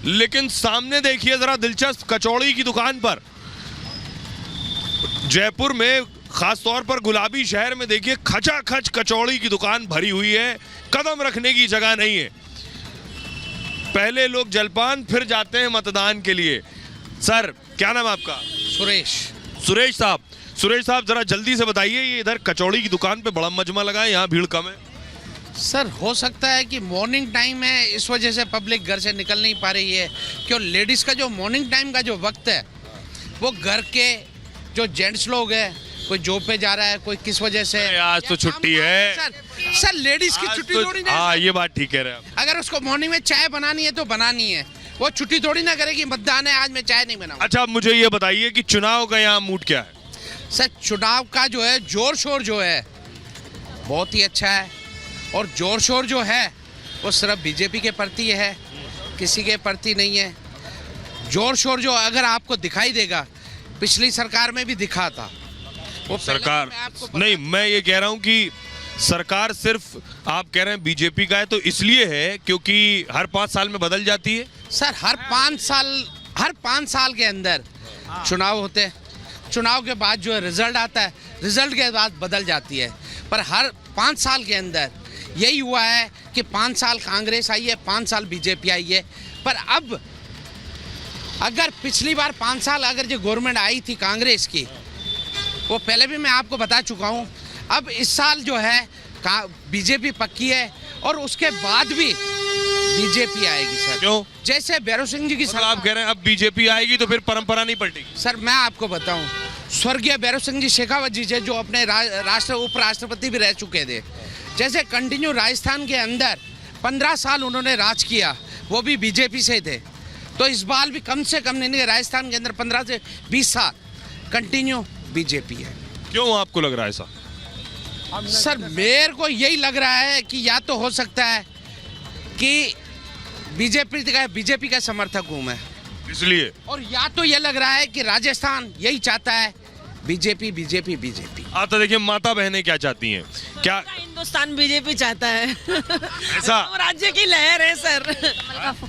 लेकिन सामने देखिए जरा दिलचस्प, कचौड़ी की दुकान पर जयपुर में, खास तौर पर गुलाबी शहर में देखिए खचाखच कचौड़ी की दुकान भरी हुई है, कदम रखने की जगह नहीं है। पहले लोग जलपान, फिर जाते हैं मतदान के लिए। सर क्या नाम है आपका? सुरेश साहब जरा जल्दी से बताइए, ये इधर कचौड़ी की दुकान पे बड़ा मजमा लगा है, यहाँ भीड़ कम है। सर हो सकता है कि मॉर्निंग टाइम है, इस वजह से पब्लिक घर से निकल नहीं पा रही है। क्यों लेडीज़ का जो मॉर्निंग टाइम का जो वक्त है, वो घर के जो जेंट्स लोग हैं, कोई जॉब पे जा रहा है, कोई किस वजह से। आज तो छुट्टी है सर लेडीज की छुट्टी थोड़ी ना। हाँ ये बात ठीक कह रहे हैं आप। अगर उसको मॉर्निंग में चाय बनानी है तो बनानी है, वो छुट्टी थोड़ी ना करेगी, मतदान है आज मैं चाय नहीं बनाऊंगा। अच्छा अब मुझे ये बताइए कि चुनाव का यहाँ मूड क्या है? सर चुनाव का जो है जोर शोर जो है बहुत ही अच्छा है, और जोर शोर जो है वो सिर्फ बीजेपी के प्रति है, किसी के प्रति नहीं है। जोर शोर जो अगर आपको दिखाई देगा, पिछली सरकार में भी दिखा था। वो सरकार नहीं, मैं ये कह रहा हूँ कि सरकार सिर्फ आप कह रहे हैं बीजेपी का है, तो इसलिए है क्योंकि हर 5 साल में बदल जाती है। सर हर 5 साल के अंदर चुनाव होते हैं, चुनाव के बाद जो है रिजल्ट आता है, रिजल्ट के बाद बदल जाती है। पर हर 5 साल के अंदर यही हुआ है कि 5 साल कांग्रेस आई है, 5 साल बीजेपी आई है। पर अब अगर पिछली बार 5 साल अगर जो गवर्नमेंट आई थी कांग्रेस की, वो पहले भी मैं आपको बता चुका हूँ। अब इस साल जो है बीजेपी पक्की है, और उसके बाद भी बीजेपी आएगी सर। क्यों? जैसे भैरव सिंह जी की मतलब आप कह रहे हैं अब बीजेपी आएगी तो फिर परंपरा नहीं पलटेगी? सर मैं आपको बताऊं, स्वर्गीय भैरव सिंह जी शेखावत जी जो अपने उपराष्ट्रपति भी रह चुके थे, जैसे कंटिन्यू राजस्थान के अंदर 15 साल उन्होंने राज किया, वो भी बीजेपी से थे। तो इस बार भी कम से कम नहीं, राजस्थान के अंदर 15 से 20 साल कंटिन्यू बीजेपी है। क्यों आपको लग रहा है ऐसा? सर मेरे को यही लग रहा है कि या तो हो सकता है कि बीजेपी का समर्थक हूँ मैं, इसलिए, और या तो ये लग रहा है कि राजस्थान यही चाहता है बीजेपी। तो देखिए माता बहनें क्या चाहती हैं, क्या हिंदुस्तान बीजेपी चाहता है ऐसा? राज्य की लहर है सर।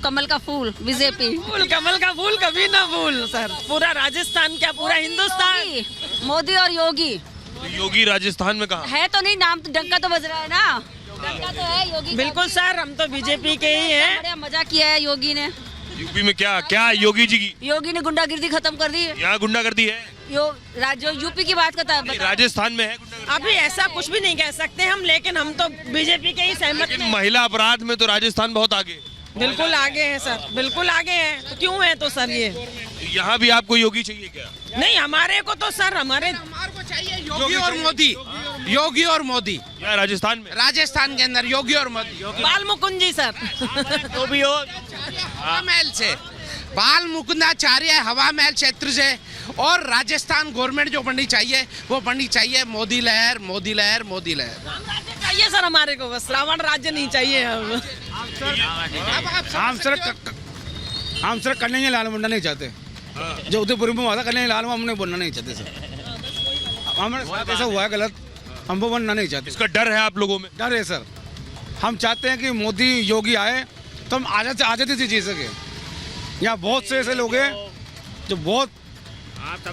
कमल का फूल बीजेपी, कमल का फूल कभी ना भूल सर। पूरा राजस्थान क्या पूरा हिंदुस्तान। मोदी और योगी राजस्थान में कहाँ है? तो नहीं, नाम तो डंका तो बज रहा है ना, डंका तो है योगी। बिल्कुल सर, हम तो बीजेपी के ही हैं। बड़ा मजा किया है योगी ने। यूपी में क्या योगी जी की? योगी ने गुंडागिर्दी खत्म कर दी। यहाँ गुंडागर्दी है? जो यूपी की बात करता है, राजस्थान में है अभी ऐसा कुछ भी नहीं कह सकते हम, लेकिन हम तो बीजेपी के ही सहमत हैं। महिला अपराध में तो राजस्थान बहुत आगे। बिल्कुल आगे है सर, बिल्कुल आगे है। तो क्यों है तो सर ये यहाँ भी आपको योगी चाहिए क्या? नहीं, हमारे को तो सर हमारे को चाहिए योगी और मोदी। यहाँ राजस्थान में, राजस्थान के अंदर योगी और मोदी। बाल मुकुंद जी सर तो भी हो हवा महल से, बाल मुकुंदाचार्य हवा महल क्षेत्र से। और राजस्थान गवर्नमेंट जो बननी चाहिए वो बननी चाहिए मोदी लहर। चाहिए सर हमारे को, बस रावण राज्य नहीं चाहिए। हम सर कन्हैया लाल मुंडा नहीं चाहते, जो उदयपुर में हुआ था कन्हैया लाल, हमने बनना नहीं चाहते सर। हमारे साथ ऐसा हुआ है गलत, हम वो बनना नहीं चाहते। इसका डर है आप लोगों में? डर है सर, हम चाहते हैं कि मोदी योगी आए तो हम आज़ादी से जी सके। यहाँ बहुत से ऐसे लोग हैं जो बहुत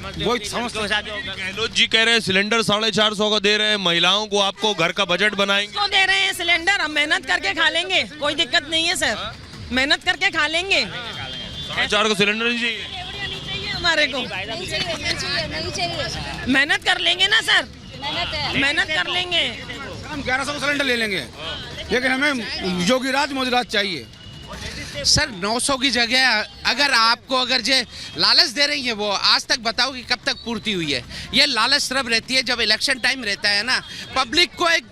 गहलोत जी कह रहे हैं सिलेंडर 450 का दे रहे हैं, महिलाओं को आपको घर का बजट बनाएंगे। तो दे रहे हैं सिलेंडर, हम मेहनत करके खा लेंगे, कोई दिक्कत नहीं है सर, मेहनत करके खा लेंगे। 450 को सिलेंडर नहीं चाहिए? नहीं चाहिए हमारे को, नहीं चाहिए। मेहनत कर लेंगे ना सर, मेहनत कर लेंगे। हम 1100 सिलेंडर ले लेंगे, लेकिन हमें योगी राज मोदी राज चाहिए। सर 900 की जगह अगर आपको अगर जो लालच दे रही है, वो आज तक बताओ कि कब तक पूर्ति हुई है? ये लालच सिर्फ रहती है जब इलेक्शन टाइम रहता है ना, पब्लिक को एक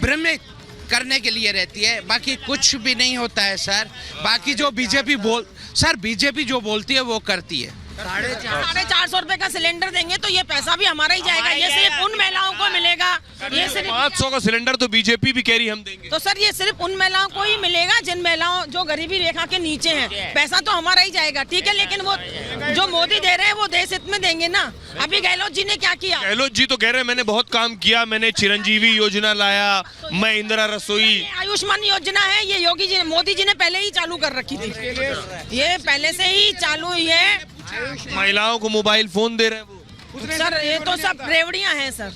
भ्रमित करने के लिए रहती है, बाकी कुछ भी नहीं होता है सर। बाकी जो बीजेपी जो बोलती है वो करती है। 450 रुपए का सिलेंडर देंगे तो ये पैसा भी हमारा ही जाएगा। ये सिर्फ उन महिलाओं को मिलेगा। ये सिर्फ 500 का सिलेंडर तो बीजेपी भी कह रही हम देंगे। तो सर ये सिर्फ उन महिलाओं को ही मिलेगा जिन महिलाओं जो गरीबी रेखा के नीचे हैं। पैसा तो हमारा ही जाएगा, ठीक है, लेकिन वो जो मोदी दे रहे हैं वो देश हित में देंगे ना। अभी गहलोत जी ने क्या किया? गहलोत जी तो कह रहे हैं मैंने बहुत काम किया, मैंने चिरंजीवी योजना लाया, मैं इंदिरा रसोई। आयुष्मान योजना है, ये योगी जी ने, मोदी जी ने पहले ही चालू कर रखी थी। ये पहले से ही चालू हुई है। महिलाओं को मोबाइल फोन दे रहे हैं वो। सर ये तो सब रेवड़ियां हैं सर।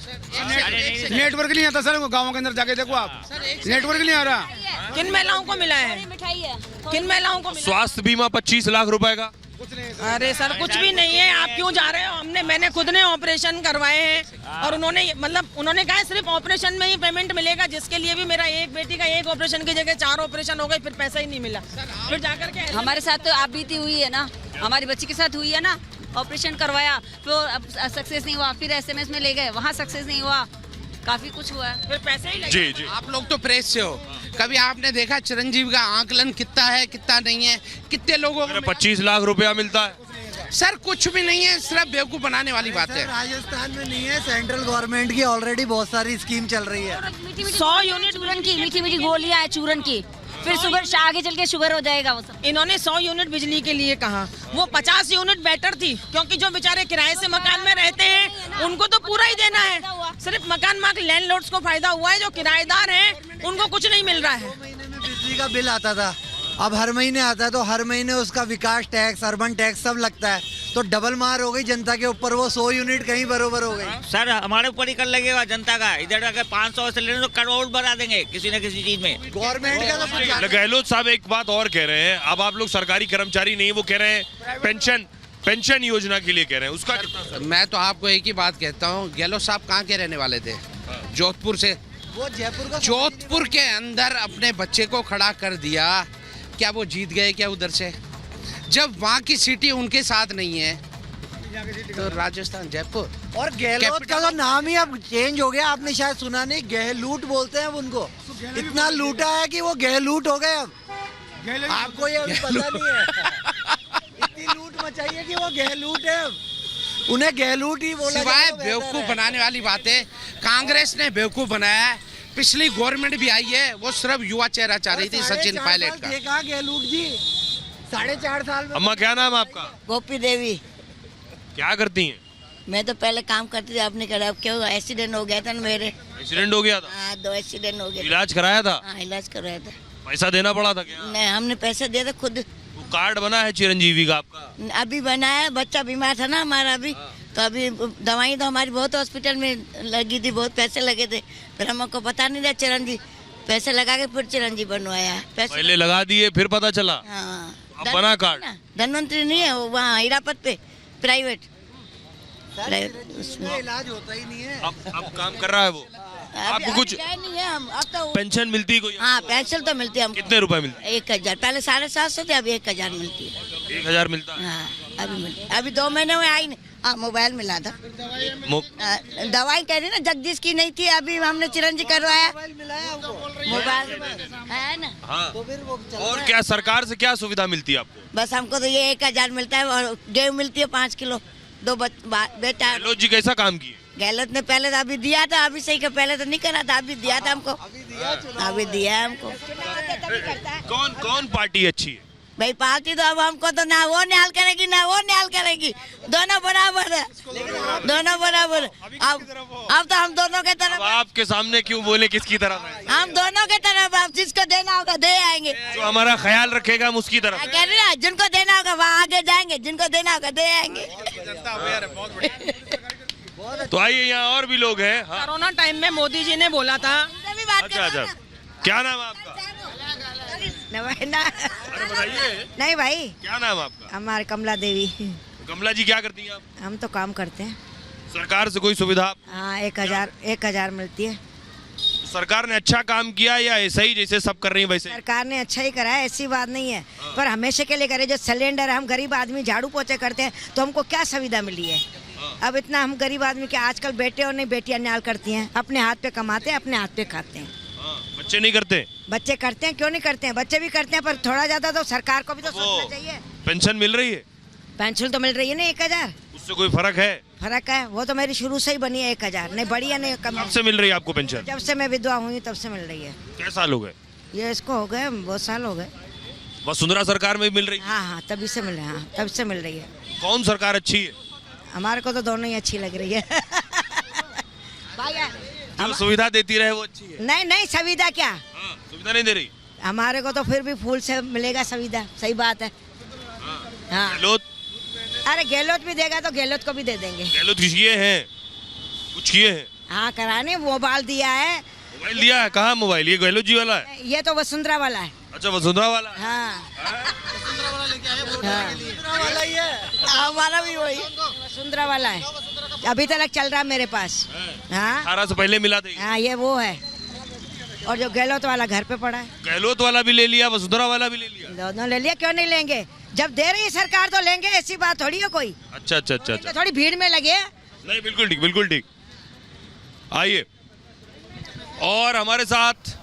नेटवर्क नहीं आता सर, गाँव के अंदर जाके देखो आप, नेटवर्क नहीं आ रहा। किन महिलाओं को मिला है? मिठाई है। किन महिलाओं को मिला? स्वास्थ्य बीमा 25 लाख रुपए का। अरे सर कुछ भी नहीं है, आप क्यों जा रहे हो? मैंने खुद ने ऑपरेशन करवाए हैं और उन्होंने कहा सिर्फ ऑपरेशन में ही पेमेंट मिलेगा, जिसके लिए भी मेरा एक बेटी का एक ऑपरेशन की जगह 4 ऑपरेशन हो गए, फिर पैसा ही नहीं मिला। फिर जाकर के हमारे साथ तो आप बीती हुई है ना, हमारी बच्ची के साथ हुई है ना, ऑपरेशन करवाया फिर सक्सेस नहीं हुआ, फिर SMS में ले गए, वहाँ सक्सेस नहीं हुआ, काफी कुछ हुआ है, फिर पैसे ही लगे। जी जी। आप लोग तो प्रेस से हो, कभी आपने देखा चिरंजीवी का आकलन कितना है कितना नहीं है, कितने लोगों को 25 लाख रुपया मिलता है। सर कुछ भी नहीं है, सिर्फ बेवकूफ बनाने वाली बात है। राजस्थान में नहीं है, सेंट्रल गवर्नमेंट की ऑलरेडी बहुत सारी स्कीम चल रही है। 100 यूनिट चूरन की, मीठी मीठी गोलियां है चूरन की, फिर शुगर आगे चल के शुगर हो जाएगा वो सब। इन्होंने 100 यूनिट बिजली के लिए कहा, वो 50 यूनिट बेटर थी, क्योंकि जो बेचारे किराए से मकान में रहते हैं उनको तो पूरा ही देना है। सिर्फ मकान मालिक लैंडलॉर्ड्स को फायदा हुआ है, जो किराएदार हैं उनको कुछ नहीं मिल रहा है। 2 महीने में बिजली का बिल आता था, अब हर महीने आता है, तो हर महीने उसका विकास टैक्स, अर्बन टैक्स सब लगता है, तो डबल मार हो गई जनता के ऊपर। वो 100 यूनिट कहीं बरोबर हो गई। सर हमारे ऊपर ही कर लगेगा जनता का, इधर अगर 500 सिलेंडर तो करोड़ बढ़ा देंगे किसी न किसी चीज में। गवर्नमेंट का तो कुछ गहलोत साहब एक बात और कह रहे हैं, अब आप लोग सरकारी कर्मचारी नहीं, वो कह रहे हैं पेंशन योजना के लिए कह रहे हैं, उसका कितना? मैं तो आपको एक ही बात कहता हूँ, गहलोत साहब कहाँ के रहने वाले थे? जोधपुर से। वो जयपुर का जोधपुर के अंदर अपने बच्चे को खड़ा कर दिया, क्या वो जीत गए क्या उधर से? जब वहाँ की सिटी उनके साथ नहीं है तो राजस्थान जयपुर। और गहलोत का तो नाम ही अब चेंज हो गया, आपने शायद सुना नहीं, गहलूट बोलते हैं उनको। इतना लूटा है कि वो गहलूट हो गए अब। आपको ये अभी पता नहीं है, इतनी लूट मचाई है कि वो गहलूट है अब, उन्हें गहलूट ही बोला सिवाय जाए तो बेहतर बेवकूफ है। बनाने वाली बातें कांग्रेस ने बेवकूफ बनाया है। पिछली गवर्नमेंट भी आई है, वो सिर्फ युवा चेहरा चाह रही थी, और सचिन 4.5 पायलट साल का। देखा गहलूट जी, 4.5 साल में। अम्मा क्या नाम है आपका? गोपी देवी। क्या करती हैं? मैं तो पहले काम करती थी, आपने करा, अब क्यों एक्सीडेंट हो गया था ना मेरे। एक्सीडेंट हो गया था? हाँ 2 एक्सीडेंट हो गए। इलाज कराया था? हाँ इलाज करवाया था। पैसा देना पड़ा था क्या? नहीं हमने पैसे दिया था खुद। वो कार्ड बना है चिरंजीवी का आपका? अभी बनाया, बच्चा बीमार था ना हमारा अभी, तो अभी दवाई तो हमारी बहुत हॉस्पिटल में लगी थी, बहुत पैसे लगे थे, फिर हमको पता नहीं था चिरंजी, पैसे लगा के फिर चिरंजी बनवाया। पहले लगा दिए फिर पता चला? हाँ अब बना कार्ड? धनवंतरी नहीं है वो, वहाँ हीरापत पे प्राइवेट उसमें इलाज होता ही नहीं है। अब काम कर रहा है वो? आपको कुछ नहीं है हम, अब तो पेंशन मिलती है कोई? हाँ पेंशन तो मिलती है हमको। कितने रुपए मिलते 1000, पहले 750 थे, अभी 1000 मिलती है। हैं? 1000 मिलता है? हाँ अभी मिलती है, अभी 2 महीने में आई नहीं। हाँ मोबाइल मिला था, दवाई कह रही ना जगदीश की नहीं थी, अभी हमने चिरंजी करवाया। मोबाइल है ना, हाँ। तो फिर वो चल और क्या सरकार से क्या सुविधा मिलती है आपको? बस हमको तो ये 1000 मिलता है, और गेहूँ मिलती है 5 किलो, 2 बेटा। गहलोत जी कैसा काम किए? गहलोत ने पहले तो अभी दिया था, अभी सही का पहले तो नहीं करा था, अभी दिया था हमको, अभी दिया है हमको। कौन पार्टी अच्छी है? भाई पार्टी तो अब हमको तो ना वो न्याल करेगी ना वो न्याल करेगी, दोनों बराबर है, दोनों बराबर है। अब तो हम दोनों के अब तरफ, आपके सामने क्यों बोले किसकी तरफ है? हम दोनों के तरफ, आप जिसको देना होगा दे आएंगे। जो हमारा ख्याल रखेगा हम उसकी तरफ है। कह रही है, जिनको देना होगा वहाँ आगे जाएंगे, जिनको देना होगा दे आएंगे। तो आइए यहाँ और भी लोग हैं। हाँ। कोरोना टाइम में मोदी जी ने बोला था। अच्छा अच्छा, क्या नाम है आपका? अरे बताइए, नहीं भाई, क्या नाम है आपका? हमारे कमला देवी। कमला जी क्या करती हैं आप? हम तो काम करते हैं। सरकार से कोई सुविधा? हाँ 1000 मिलती है। सरकार ने अच्छा काम किया या ऐसा ही जैसे सब कर रही है वैसे? सरकार ने अच्छा ही करा है, ऐसी बात नहीं है, पर हमेशा के लिए करे। जो सिलेंडर, हम गरीब आदमी झाड़ू पोछे करते हैं तो हमको क्या सुविधा मिली है? अब इतना हम गरीब आदमी के, आजकल बेटे और नहीं बेटियां न्याल करती हैं, अपने हाथ पे कमाते हैं, अपने हाथ पे खाते हैं। बच्चे नहीं करते? बच्चे करते हैं, क्यों नहीं करते हैं, बच्चे भी करते हैं, पर थोड़ा ज्यादा तो सरकार को भी तो सोचना चाहिए। पेंशन मिल रही है? पेंशन तो मिल रही है ना 1000। उससे कोई फर्क है? फर्क है, वो तो मेरी शुरू से ही बनी है 1000, नहीं बढ़ी है नहीं कम। कब से मिल रही है आपको पेंशन? जब से मैं विधवा हुई तब से मिल रही है। क्या साल हो गए? ये इसको हो गए बहुत साल हो गए। वसुंधरा सरकार में भी मिल रही है? हाँ हाँ तभी से मिल रही है, हाँ तब से मिल रही है। कौन सरकार अच्छी है? हमारे को तो दोनों ही अच्छी लग रही है। जो सुविधा देती रहे वो अच्छी है? नहीं नहीं सुविधा क्या, सुविधा नहीं दे रही। हमारे को तो फिर भी फूल से मिलेगा सुविधा, सही बात है। हाँ गहलोत? अरे गहलोत भी देगा तो गहलोत को भी दे देंगे। गहलोत किए हैं, कुछ किए हैं? हाँ कराने मोबाइल दिया है। मोबाइल दिया है? कहाँ मोबाइल? ये गहलोत जी वाला है? ये तो वसुंधरा वाला है। अच्छा वसुंधरा वाला है। हाँ हमारा भी वही वसुंधरा वाला है, अभी तक चल रहा है मेरे पास। हाँ 18 से पहले मिला था। हाँ ये वो है, और जो गहलोत वाला घर पे पड़ा है। गहलोत वाला भी ले लिया, वसुंधरा वाला भी ले लिया? दोनों ले लिया, क्यों नहीं लेंगे, जब दे रही है सरकार तो लेंगे, ऐसी बात थोड़ी है कोई। अच्छा अच्छा अच्छा अच्छा, थोड़ी भीड़ में लगे। नहीं बिल्कुल ठीक, बिल्कुल ठीक। आइए और हमारे साथ